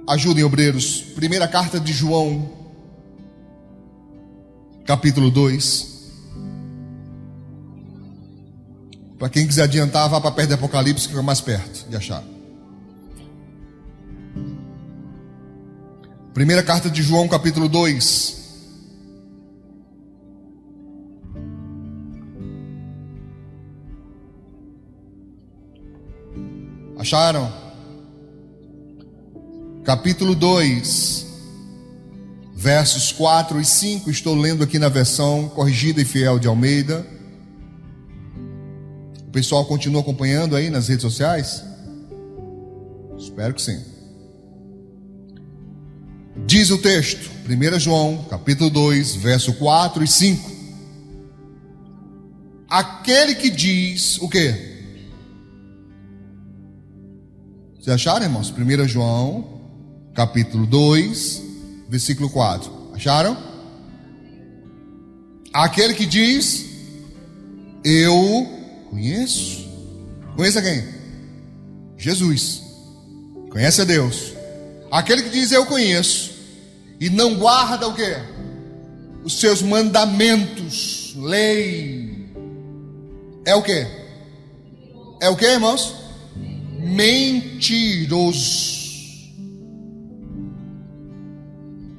Ajudem, obreiros. Primeira carta de João, capítulo 2. Para quem quiser adiantar, vá para perto de Apocalipse, que fica mais perto de achar. Primeira carta de João, capítulo 2. Acharam? Capítulo 2, versos 4 e 5. Estou lendo aqui na versão corrigida e fiel de Almeida. O pessoal continua acompanhando aí nas redes sociais? Espero que sim. Diz o texto, 1 João, capítulo 2, verso 4 e 5. Aquele que diz o quê? Vocês acharam, irmãos? 1 João, capítulo 2, versículo 4. Acharam? Aquele que diz, eu conheço. Conheça quem? Jesus. Conhece a Deus. Aquele que diz, eu conheço, e não guarda o quê? Os seus mandamentos, lei. É o quê? É o quê, irmãos? Mentiroso.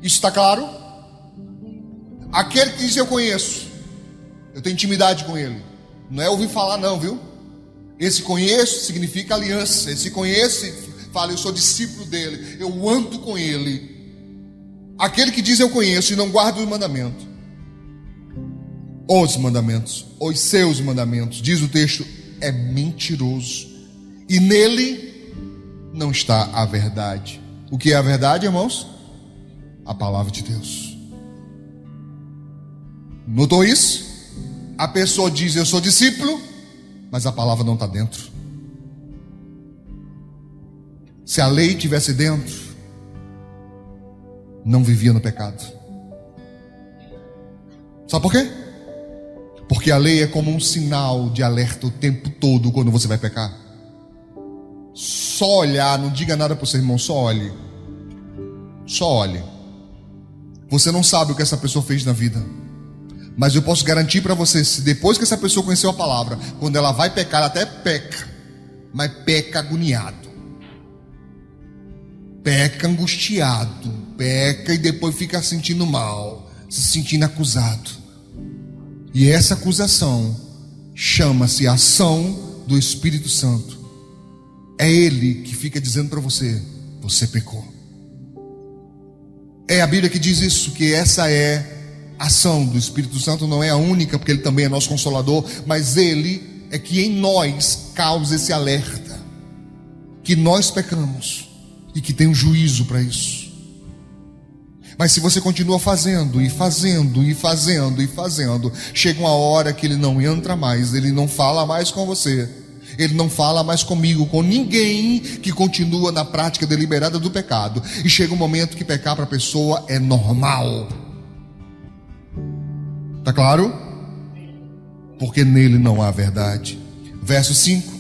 Isso está claro? Aquele que diz eu conheço, eu tenho intimidade com ele. Não é ouvir falar não, viu? Esse conheço significa aliança. Esse conhece, fala, eu sou discípulo dele, eu ando com ele. Aquele que diz eu conheço e não guarda os mandamentos, os seus mandamentos, diz o texto, é mentiroso, e nele não está a verdade. O que é a verdade, irmãos? A palavra de Deus. Notou isso? A pessoa diz eu sou discípulo, mas a palavra não está dentro. Se a lei tivesse dentro, não vivia no pecado. Sabe por quê? Porque a lei é como um sinal de alerta o tempo todo quando você vai pecar. Só olhar, não diga nada para o seu irmão, só olhe. Só olhe. Você não sabe o que essa pessoa fez na vida, mas eu posso garantir para você, se depois que essa pessoa conheceu a palavra, quando ela vai pecar, ela até peca, mas peca agoniado, peca angustiado, peca e depois fica sentindo mal, se sentindo acusado. E essa acusação chama-se ação do Espírito Santo. É Ele que fica dizendo para você, você pecou. É a Bíblia que diz isso, que essa é a ação do Espírito Santo. Não é a única, porque Ele também é nosso Consolador, mas Ele é que em nós causa esse alerta, que nós pecamos e que tem um juízo para isso. Mas se você continua fazendo e fazendo e fazendo e fazendo, chega uma hora que Ele não entra mais, Ele não fala mais com você, Ele não fala mais comigo, com ninguém que continua na prática deliberada do pecado. E chega um momento que pecar para a pessoa é normal. Está claro? Porque nele não há verdade. Verso 5.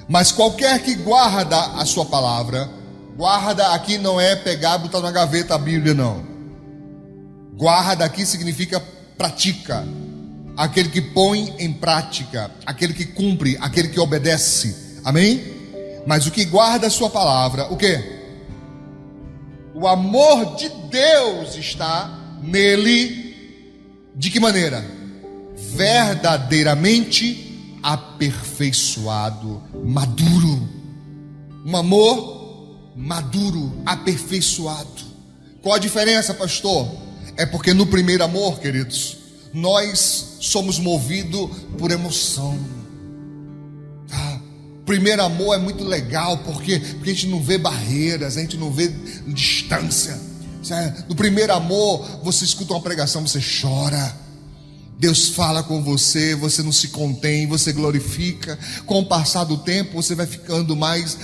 Mas qualquer que guarda a sua palavra, guarda aqui não é pegar e botar na gaveta a Bíblia, não. Guarda aqui significa pratica. Aquele que põe em prática, aquele que cumpre, aquele que obedece. Amém? Mas o que guarda a sua palavra, o quê? O amor de Deus está nele. De que maneira? Verdadeiramente aperfeiçoado, maduro. Um amor maduro, aperfeiçoado. Qual a diferença, pastor? É porque no primeiro amor, queridos, nós somos movidos por emoção. Tá? Primeiro amor é muito legal, porque a gente não vê barreiras, a gente não vê distância. No primeiro amor, você escuta uma pregação, você chora. Deus fala com você, você não se contém, você glorifica. Com o passar do tempo, você vai ficando mais,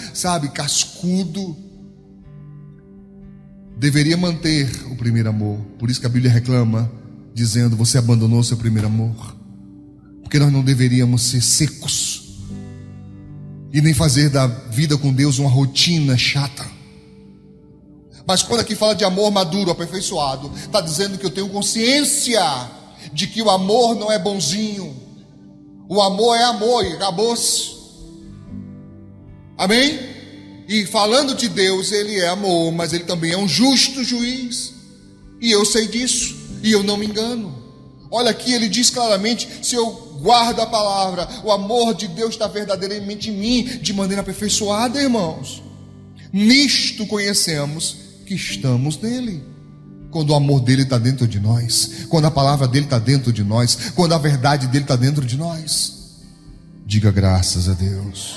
cascudo. Deveria manter o primeiro amor. Por isso que a Bíblia reclama, dizendo, você abandonou seu primeiro amor. Porque nós não deveríamos ser secos e nem fazer da vida com Deus uma rotina chata. Mas quando aqui fala de amor maduro, aperfeiçoado, está dizendo que eu tenho consciência de que o amor não é bonzinho. O amor é amor e acabou-se. Amém? E falando de Deus, Ele é amor, mas Ele também é um justo juiz. E eu sei disso, e eu não me engano. Olha aqui, Ele diz claramente, se eu guardo a palavra, o amor de Deus está verdadeiramente em mim, de maneira aperfeiçoada, irmãos. Nisto conhecemos que estamos nele. Quando o amor dele está dentro de nós, quando a palavra dele está dentro de nós, quando a verdade dele está dentro de nós. Diga graças a Deus.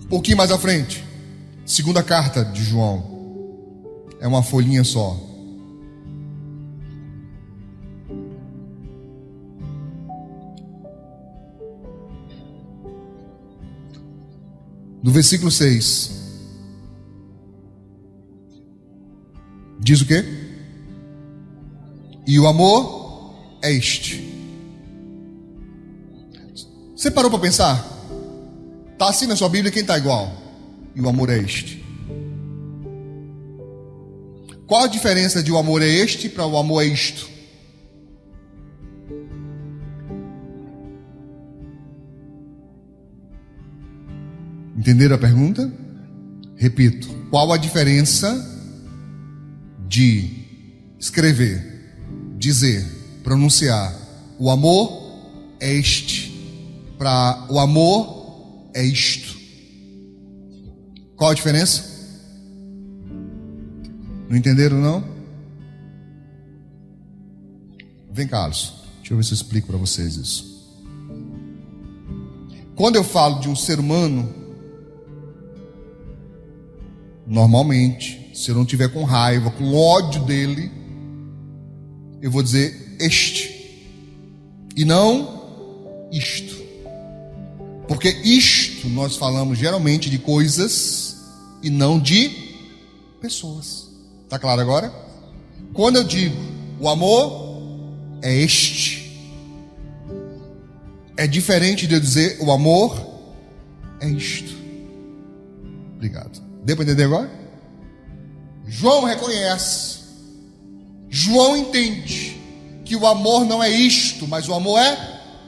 Um pouquinho mais à frente, segunda carta de João, é uma folhinha só. No versículo 6, diz o quê? E o amor é este. Você parou para pensar? Está assim na sua Bíblia, quem está igual? E o amor é este. Qual a diferença de o amor é este para o amor é isto? Entenderam a pergunta? Repito, qual a diferença de escrever, dizer, pronunciar o amor é este para o amor é isto? Qual a diferença? Não entenderam, não? Vem cá, Alisson, deixa eu ver se eu explico para vocês isso. Quando eu falo de um ser humano, normalmente, se eu não tiver com raiva, com ódio dele, eu vou dizer este e não isto. Porque isto nós falamos geralmente de coisas e não de pessoas. Está claro agora? Quando eu digo o amor é este, é diferente de eu dizer o amor é isto. Obrigado. Deu para entender agora? João reconhece, João entende que o amor não é isto, mas o amor é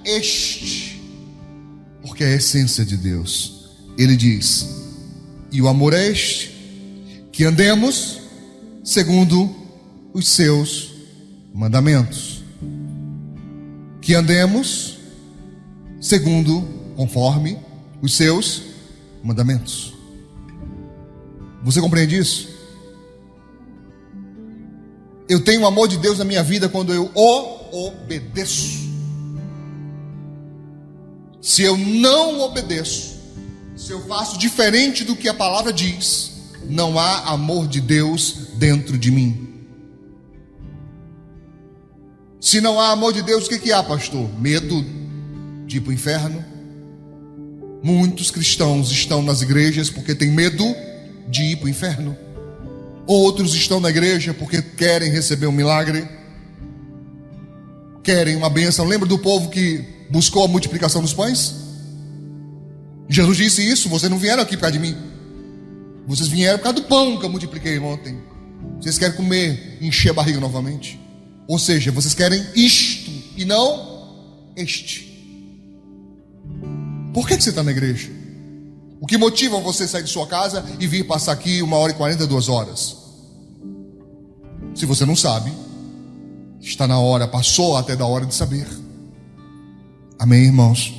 este. Porque é a essência de Deus. Ele diz, e o amor é este, que andemos segundo os seus mandamentos. Que andemos segundo, conforme os seus mandamentos. Você compreende isso? Eu tenho o amor de Deus na minha vida quando eu o obedeço. Se eu não obedeço, se eu faço diferente do que a palavra diz, não há amor de Deus dentro de mim. Se não há amor de Deus, o que há, pastor? Medo de ir para o inferno. Muitos cristãos estão nas igrejas porque têm medo de ir para o inferno. Outros estão na igreja porque querem receber um milagre, querem uma bênção. Lembra do povo que buscou a multiplicação dos pães? Jesus disse isso: vocês não vieram aqui por causa de mim, vocês vieram por causa do pão que eu multipliquei ontem. Vocês querem comer e encher a barriga novamente. Ou seja, vocês querem isto e não este. Por que você está na igreja? O que motiva você a sair de sua casa e vir passar aqui 1h40, 2 horas? Se você não sabe, está na hora, passou até da hora de saber. Amém, irmãos?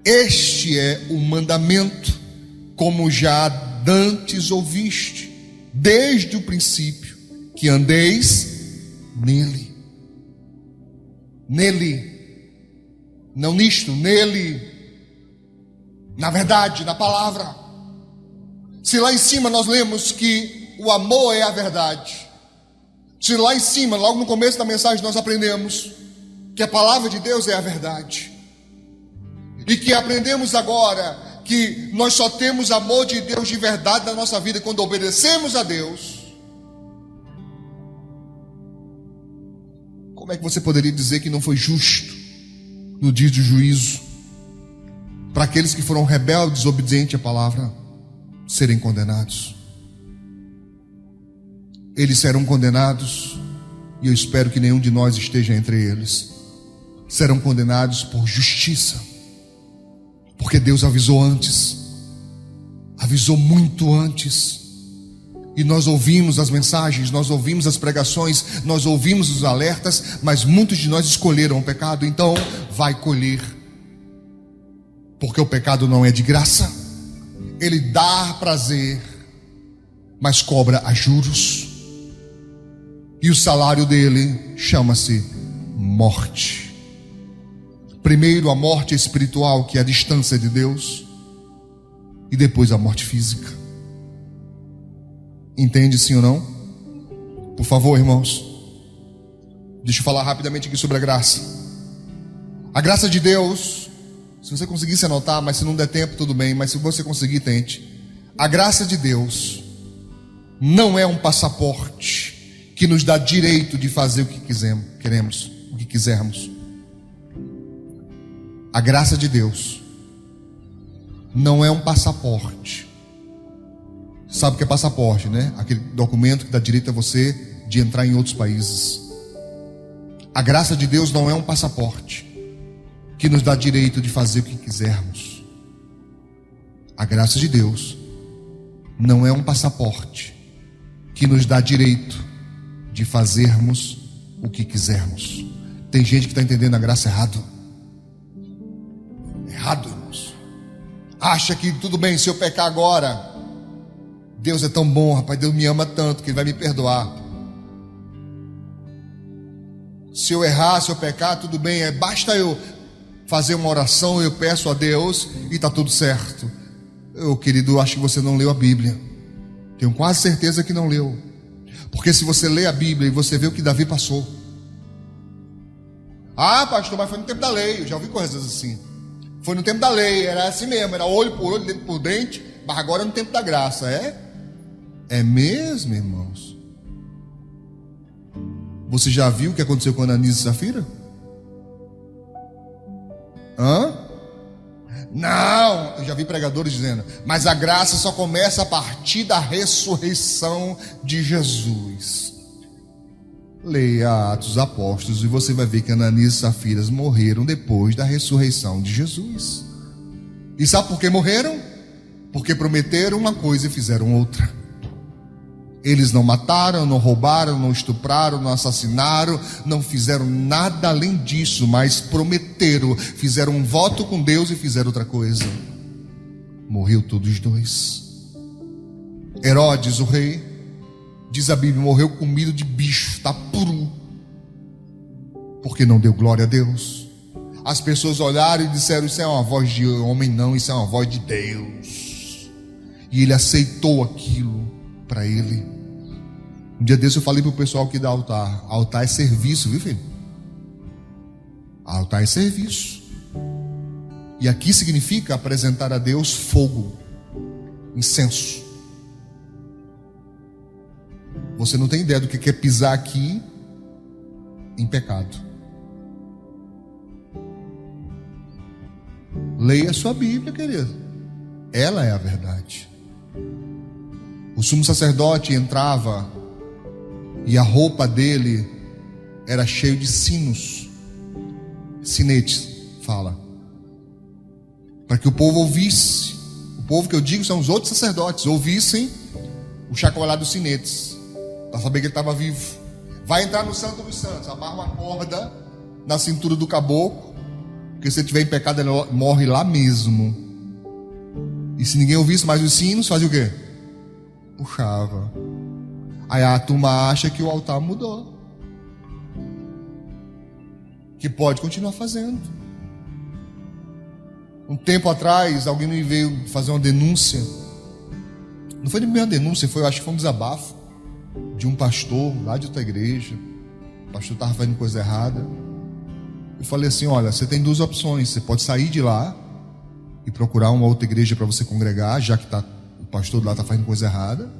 Este é o mandamento, como já dantes ouviste, desde o princípio, que andeis nele. Nele. Não nisto, nele. Na verdade, na palavra. Se lá em cima nós lemos que o amor é a verdade, se lá em cima, logo no começo da mensagem, nós aprendemos que a palavra de Deus é a verdade, e que aprendemos agora que nós só temos amor de Deus de verdade na nossa vida quando obedecemos a Deus, como é que você poderia dizer que não foi justo no dia do juízo para aqueles que foram rebeldes, desobedientes à palavra, serem condenados? eles serão condenados, e eu espero que nenhum de nós esteja entre eles. Serão condenados por justiça, porque Deus avisou antes, avisou muito antes. E nós ouvimos as mensagens, nós ouvimos as pregações, nós ouvimos os alertas, mas muitos de nós escolheram o pecado. Então vai colher, porque o pecado não é de graça, ele dá prazer, mas cobra a juros, e o salário dele chama-se morte. Primeiro a morte espiritual, que é a distância de Deus, e depois a morte física. Entende sim ou não? Por favor, irmãos, deixa eu falar rapidamente aqui sobre a graça. A graça de Deus, se você conseguisse anotar, mas se não der tempo, tudo bem, mas se você conseguir, tente. A graça de Deus não é um passaporte que nos dá direito de fazer o que queremos, o que quisermos. A graça de Deus não é um passaporte. Sabe o que é passaporte, né? Aquele documento que dá direito a você de entrar em outros países. A graça de Deus não é um passaporte que nos dá direito de fazer o que quisermos. A graça de Deus não é um passaporte que nos dá direito de fazermos o que quisermos. Tem gente que está entendendo a graça errado. Errado, irmãos. Acha que tudo bem, se eu pecar agora, Deus é tão bom, rapaz, Deus me ama tanto que Ele vai me perdoar. Se eu errar, se eu pecar, tudo bem, basta eu fazer uma oração, eu peço a Deus e está tudo certo. Querido, acho que você não leu a Bíblia. Tenho quase certeza que não leu. Porque se você lê a Bíblia e você vê o que Davi passou. Ah, pastor, mas foi no tempo da lei. Eu já ouvi coisas assim. Foi no tempo da lei, era assim mesmo, era olho por olho, dente por dente. Mas agora é no tempo da graça, é mesmo, irmãos? Você já viu o que aconteceu com Ananias e Safira? Não, eu já vi pregadores dizendo, mas a graça só começa a partir da ressurreição de Jesus. Leia Atos dos Apóstolos e você vai ver que Ananias e Safira morreram depois da ressurreição de Jesus. E sabe por que morreram? Porque prometeram uma coisa e fizeram outra. Eles não mataram, não roubaram, não estupraram, não assassinaram, não fizeram nada além disso, mas prometeram, fizeram um voto com Deus e fizeram outra coisa. Morreu todos os dois. Herodes, o rei, diz a Bíblia, morreu comido de bicho, está puro, porque não deu glória a Deus. As pessoas olharam e disseram, isso é uma voz de homem, não, isso é uma voz de Deus. E ele aceitou aquilo para ele. Um dia desse eu falei para o pessoal aqui da altar, altar é serviço, viu, filho? Altar é serviço. E aqui significa apresentar a Deus fogo, incenso. Você não tem ideia do que é pisar aqui em pecado. Leia a sua Bíblia, querido. Ela é a verdade. O sumo sacerdote entrava e a roupa dele era cheia de sinos, sinetes, fala, para que o povo ouvisse. O povo que eu digo são os outros sacerdotes, ouvissem o chacoalhar dos sinetes, para saber que ele estava vivo. Vai entrar no Santo dos Santos, amarra uma corda na cintura do caboclo, porque se ele estiver em pecado ele morre lá mesmo. E se ninguém ouvisse mais os sinos, fazia o quê? Puxava. Aí a turma acha que o altar mudou, que pode continuar fazendo. Um tempo atrás alguém me veio fazer uma denúncia. Não foi nem uma denúncia, eu acho que foi um desabafo de um pastor lá de outra igreja. O pastor estava fazendo coisa errada. Eu falei assim, olha, você tem duas opções. Você pode sair de lá e procurar uma outra igreja para você congregar, já que o pastor lá está fazendo coisa errada.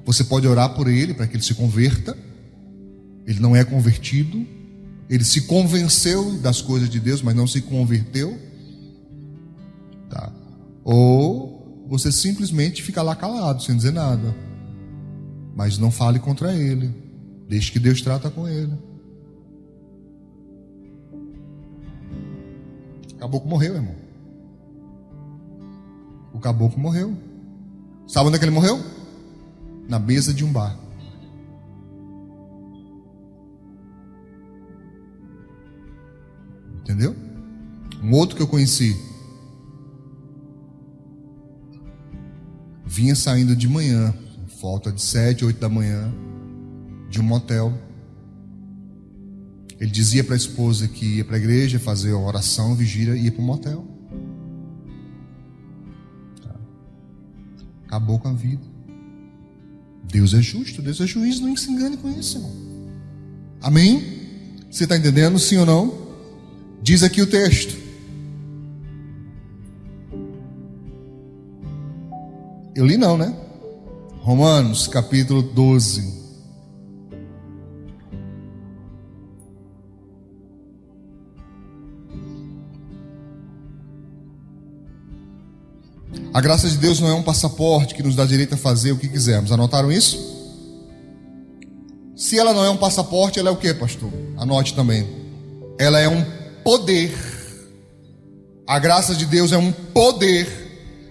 Você pode orar por ele para que ele se converta. Ele não é convertido. Ele se convenceu das coisas de Deus, mas não se converteu. Tá. Ou você simplesmente fica lá calado, sem dizer nada. Mas não fale contra ele. Deixe que Deus trata com ele. O caboclo morreu, irmão. O caboclo morreu. Sabe onde é que ele morreu? Na mesa de um bar. Entendeu? Um outro que eu conheci vinha saindo de manhã, volta de 7, 8 da manhã, de um motel. Ele dizia para a esposa que ia para a igreja fazer oração, vigília, e ia para o motel. Acabou com a vida. Deus é justo, Deus é juiz, não se engane com isso, irmão. Amém? Você está entendendo, sim ou não? Diz aqui o texto. Eu li não, né? Romanos capítulo 12. A graça de Deus não é um passaporte que nos dá direito a fazer o que quisermos. Anotaram isso? Se ela não é um passaporte, ela é o que, pastor? Anote também. Ela é um poder. A graça de Deus é um poder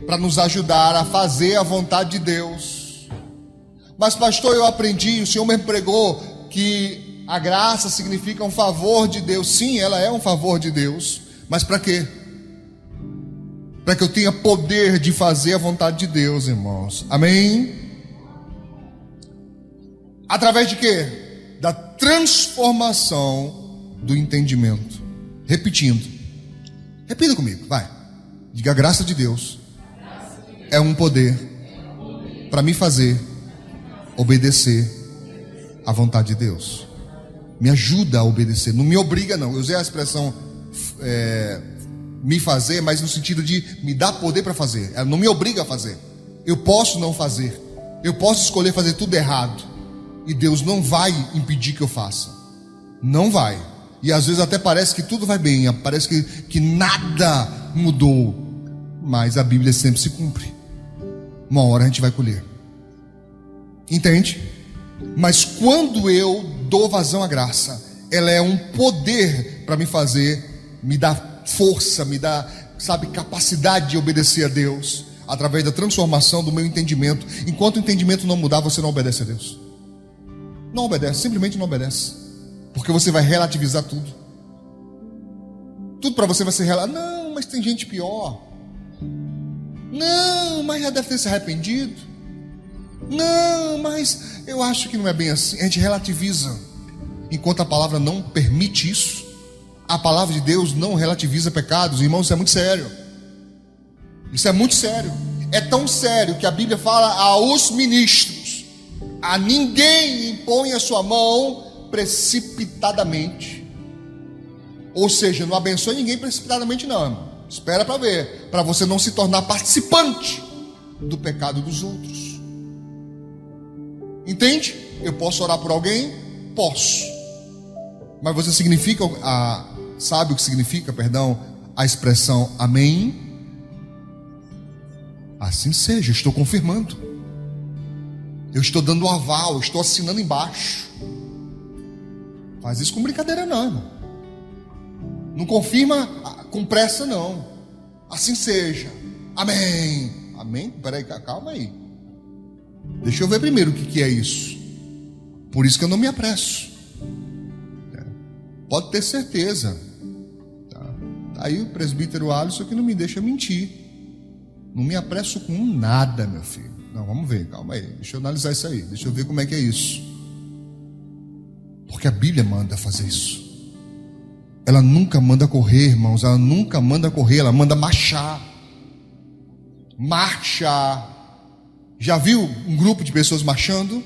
para nos ajudar a fazer a vontade de Deus. Mas pastor, eu aprendi, o Senhor me pregou que a graça significa um favor de Deus. Sim, ela é um favor de Deus. Mas para quê? Para que eu tenha poder de fazer a vontade de Deus, irmãos. Amém? Através de quê? Da transformação do entendimento. Repetindo. Repita comigo, vai. Diga: a graça de Deus é um poder para me fazer obedecer à vontade de Deus. Me ajuda a obedecer. Não me obriga, não. Eu usei a expressão me fazer, mas no sentido de me dar poder para fazer. Ela não me obriga a fazer. Eu posso não fazer. Eu posso escolher fazer tudo errado. E Deus não vai impedir que eu faça. Não vai. E às vezes até parece que tudo vai bem. Parece que nada mudou. Mas a Bíblia sempre se cumpre. Uma hora a gente vai colher. Entende? Mas quando eu dou vazão à graça, ela é um poder para me fazer, me dar força, me dá, capacidade de obedecer a Deus, através da transformação do meu entendimento. Enquanto o entendimento não mudar, você não obedece a Deus. Não obedece, simplesmente não obedece. Porque você vai relativizar tudo. Tudo para você vai ser não, mas tem gente pior. Não, mas já deve ter se arrependido. Não, mas eu acho que não é bem assim. A gente relativiza. Enquanto a palavra não permite isso. A palavra de Deus não relativiza pecados. Irmãos, isso é muito sério. Isso é muito sério. É tão sério que a Bíblia fala aos ministros: a ninguém impõe a sua mão precipitadamente. Ou seja, não abençoe ninguém precipitadamente, não. Espera para ver, para você não se tornar participante do pecado dos outros. Entende? Eu posso orar por alguém? Posso. Mas você sabe o que significa, a expressão amém? Assim seja, estou confirmando. Eu estou dando um aval, eu estou assinando embaixo. Faz isso com brincadeira não, irmão. Não confirma com pressa não. Assim seja. Amém. Amém? Peraí, calma aí. Deixa eu ver primeiro o que é isso. Por isso que eu não me apresso. Pode ter certeza. Tá aí o presbítero Alisson que não me deixa mentir. Não me apresso com nada, meu filho. Não, vamos ver, calma aí. Deixa eu analisar isso aí. Deixa eu ver como é que é isso. Porque a Bíblia manda fazer isso. Ela nunca manda correr, irmãos. Ela nunca manda correr, ela manda marchar. Marchar. Já viu um grupo de pessoas marchando?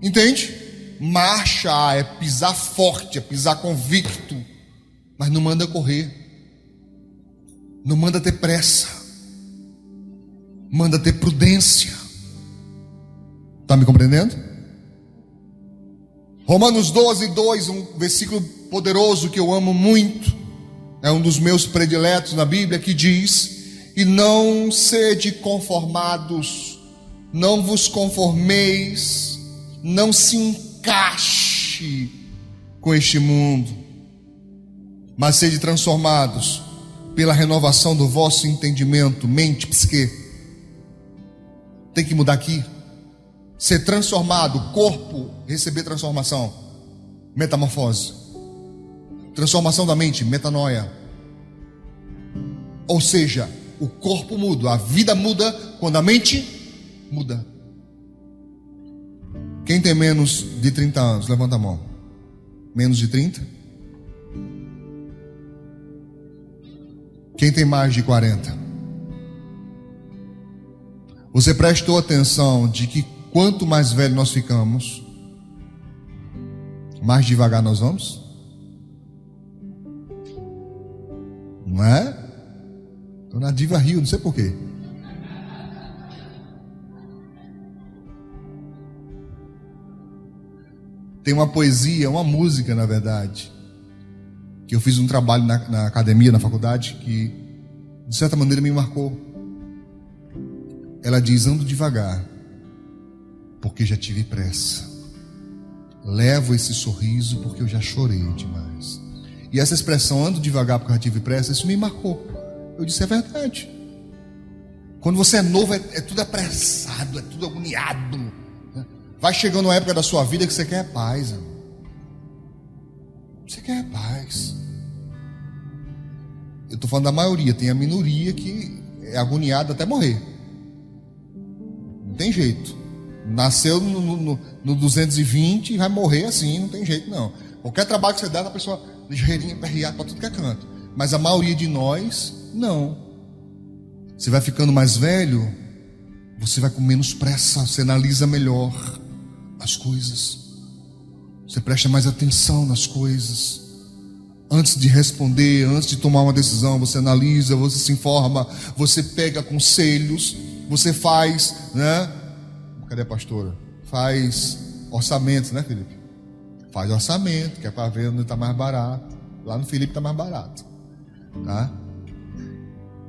Entende? Marchar é pisar forte, é pisar convicto. Mas não manda correr. Não manda ter pressa. Manda ter prudência. Está me compreendendo? Romanos 12, 2, um versículo poderoso que eu amo muito. É um dos meus prediletos na Bíblia, que diz: e não sede conformados Não vos conformeis, não se encaixe com este mundo, mas sede transformados pela renovação do vosso entendimento, mente, psique. Tem que mudar aqui. Ser transformado, corpo, receber transformação, metamorfose. Transformação da mente, metanoia. Ou seja, o corpo muda, a vida muda quando a mente muda. Quem tem menos de 30 anos, levanta a mão. Menos de 30? Quem tem mais de 40? Você prestou atenção de que quanto mais velho nós ficamos, mais devagar nós vamos? Não é? Dona Diva riu, não sei porquê. Tem uma poesia, uma música na verdade, que eu fiz um trabalho na academia, na faculdade, que de certa maneira me marcou. Ela diz: ando devagar, porque já tive pressa. Levo esse sorriso porque eu já chorei demais. E essa expressão, ando devagar porque eu já tive pressa, isso me marcou. Eu disse: é verdade. Quando você é novo, é tudo apressado, é tudo agoniado, né? Vai chegando uma época da sua vida que você quer paz, irmão. Você quer paz. Eu estou falando da maioria, tem a minoria que é agoniada até morrer. Não tem jeito. Nasceu no 220 e vai morrer assim, não tem jeito não. Qualquer trabalho que você dá, a pessoa ligeirinha, perreada para tudo que é canto. Mas a maioria de nós, não. Você vai ficando mais velho, você vai com menos pressa, você analisa melhor as coisas. Você presta mais atenção nas coisas. Antes de responder, antes de tomar uma decisão, você analisa, você se informa, você pega conselhos, você faz, né? Cadê a pastora? Faz orçamento, né, Felipe? Faz orçamento, que é para ver onde está mais barato. Lá no Felipe está mais barato, tá?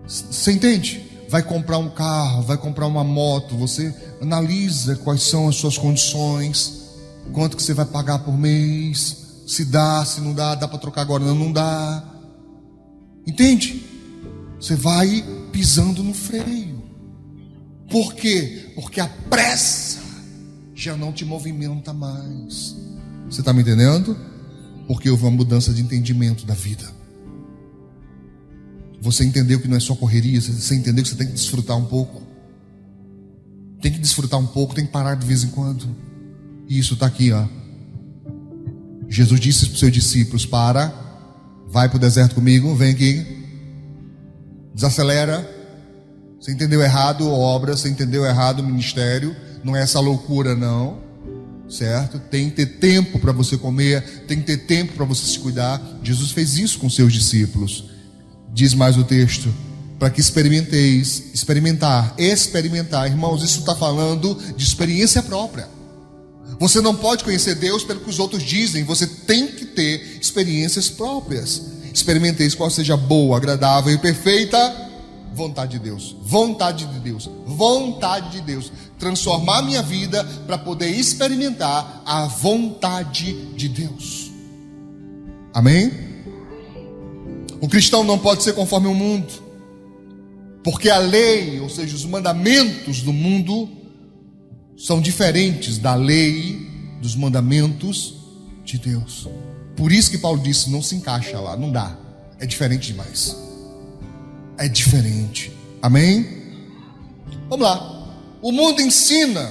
Você entende? Vai comprar um carro, vai comprar uma moto, você analisa quais são as suas condições, quanto que você vai pagar por mês, se dá, se não dá para trocar agora, não dá. Entende? Você vai pisando no freio. Por quê? Porque a pressa já não te movimenta mais. Você está me entendendo? Porque houve uma mudança de entendimento da vida. Você entendeu que não é só correria, você entendeu que você tem que desfrutar um pouco. Tem que desfrutar um pouco, tem que parar de vez em quando. E isso está aqui, ó. Jesus disse para os seus discípulos: vai para o deserto comigo, vem aqui, desacelera. Você entendeu errado obra, você entendeu errado ministério. Não é essa loucura não, certo? Tem que ter tempo para você comer, tem que ter tempo para você se cuidar. Jesus fez isso com seus discípulos. Diz mais o texto: para que experimentar, irmãos, isso está falando de experiência própria. Você não pode conhecer Deus pelo que os outros dizem. Você tem que ter experiências próprias. Experimenteis qual seja boa, agradável e perfeita vontade de Deus. Vontade de Deus. Vontade de Deus. Transformar minha vida para poder experimentar a vontade de Deus. Amém? O cristão não pode ser conforme o mundo, porque a lei, ou seja, os mandamentos do mundo são diferentes da lei, dos mandamentos de Deus. Por isso que Paulo disse: não se encaixa lá, não dá, é diferente demais. É diferente. Amém? Vamos lá. O mundo ensina.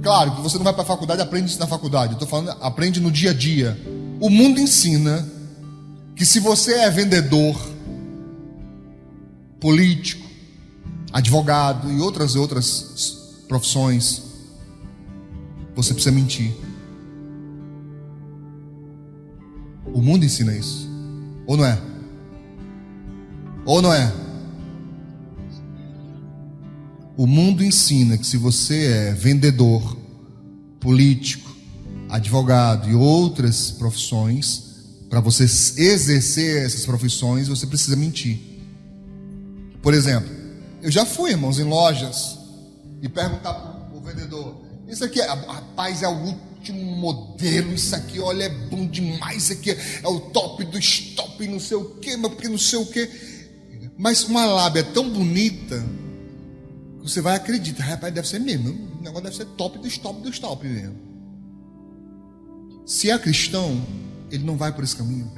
Claro que você não vai para a faculdade e aprende isso na faculdade. Eu estou falando, aprende no dia a dia. O mundo ensina que se você é vendedor, político, advogado e outras profissões, você precisa mentir. O mundo ensina isso. Ou não é? Ou não é? O mundo ensina que se você é vendedor, político, advogado e outras profissões, para você exercer essas profissões, você precisa mentir. Por exemplo, eu já fui, irmãos, em lojas e perguntar para o vendedor: isso aqui, rapaz, é o último modelo, isso aqui, olha, é bom demais, isso aqui é o top do stop, não sei o que, mas porque não sei o que. Mas uma lábia tão bonita que você vai acreditar: rapaz, deve ser mesmo, o negócio deve ser top do stop mesmo. Se é cristão, ele não vai por esse caminho.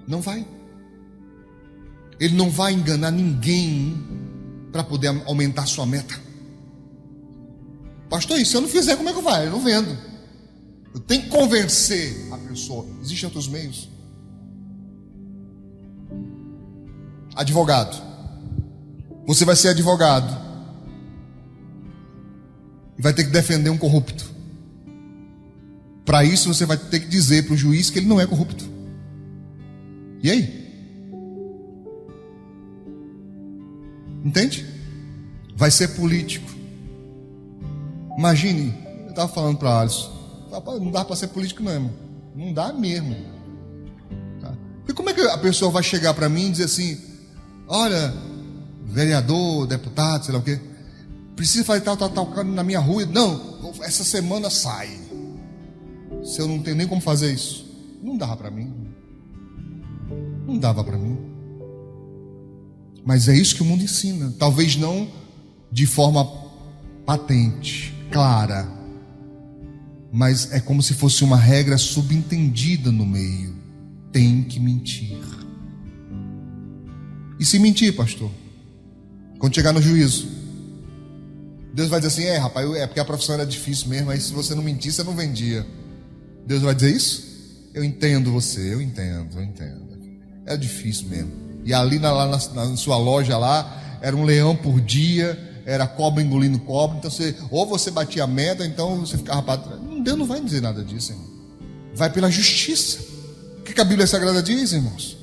Não vai. Ele não vai enganar ninguém para poder aumentar sua meta. Pastor, e se eu não fizer, como é que eu vou? Eu não vendo. Eu tenho que convencer a pessoa. Existem outros meios. Advogado. Você vai ser advogado e vai ter que defender um corrupto. Para isso você vai ter que dizer para o juiz que ele não é corrupto. E aí? Entende? Vai ser político. Imagine, eu estava falando para Alisson, não dá para ser político não, irmão. Não dá mesmo. Tá? Porque como é que a pessoa vai chegar para mim e dizer assim: olha, vereador, deputado, sei lá o quê, precisa fazer tal na minha rua? Não, essa semana sai. Se eu não tenho nem como fazer isso. Não dava para mim. Não dava para mim. Mas é isso que o mundo ensina. Talvez não de forma patente, clara, mas é como se fosse uma regra subentendida no meio. Tem que mentir. E se mentir, pastor? Quando chegar no juízo, Deus vai dizer assim: rapaz, é porque a profissão era difícil mesmo, aí se você não mentir, você não vendia. Deus vai dizer isso? Eu entendo você, eu entendo. É difícil mesmo. E ali lá na sua loja lá, era um leão por dia, era cobra engolindo cobra. Então ou você batia a meta, então você ficava para trás. Deus não vai dizer nada disso, irmão. Vai pela justiça. O que a Bíblia Sagrada diz, irmãos?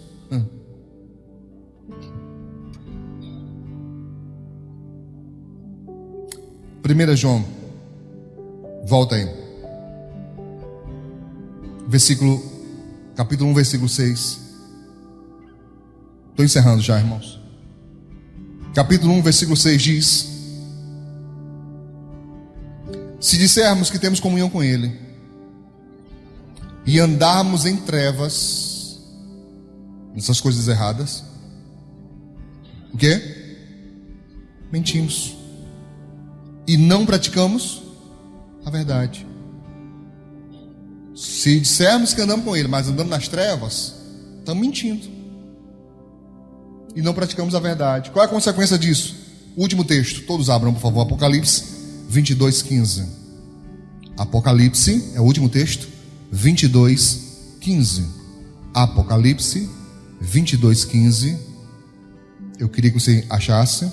1 João, volta aí. Capítulo 1, versículo 6. Estou encerrando já, irmãos. Capítulo 1, versículo 6 diz: se dissermos que temos comunhão com Ele e andarmos em trevas, nessas coisas erradas, o quê? Mentimos e não praticamos a verdade. Se dissermos que andamos com Ele, mas andamos nas trevas, estamos mentindo e não praticamos a verdade. Qual é a consequência disso? Último texto, todos abram por favor, Apocalipse 22:15. Apocalipse é o último texto, 22:15. Apocalipse 22:15. Eu queria que você achasse.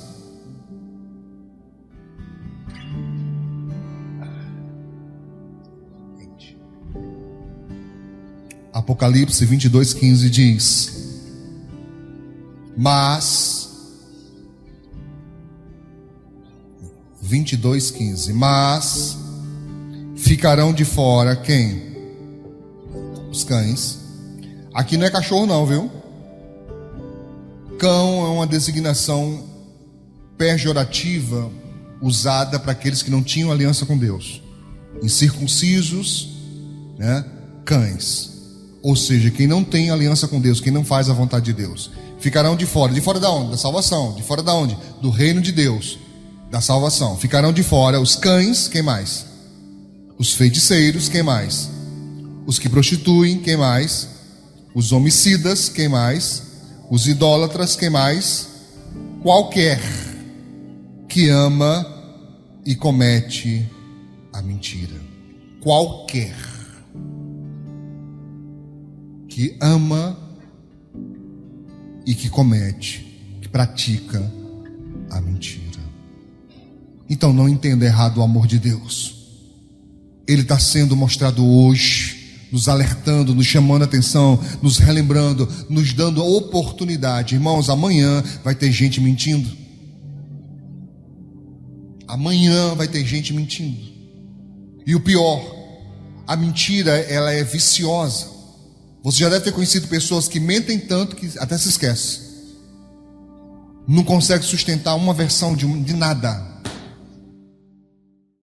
Apocalipse 22:15 diz: mas 22:15, mas ficarão de fora quem? Os cães. Aqui não é cachorro não, viu? Cão é uma designação pejorativa usada para aqueles que não tinham aliança com Deus. Incircuncisos, né? Cães. Ou seja, quem não tem aliança com Deus, quem não faz a vontade de Deus, ficarão de fora. De fora da onde? Da salvação. De fora da onde? Do reino de Deus, da salvação. Ficarão de fora os cães, quem mais? Os feiticeiros, quem mais? Os que prostituem, quem mais? Os homicidas, quem mais? Os idólatras, quem mais? Qualquer que ama e comete a mentira. Qualquer que ama e que comete, que pratica a mentira. Então não entenda errado o amor de Deus. Ele está sendo mostrado hoje, nos alertando, nos chamando a atenção, nos relembrando, nos dando a oportunidade. Irmãos, amanhã vai ter gente mentindo. Amanhã vai ter gente mentindo. E o pior, a mentira, ela é viciosa. Você já deve ter conhecido pessoas que mentem tanto que até se esquece. não consegue sustentar uma versão de nada.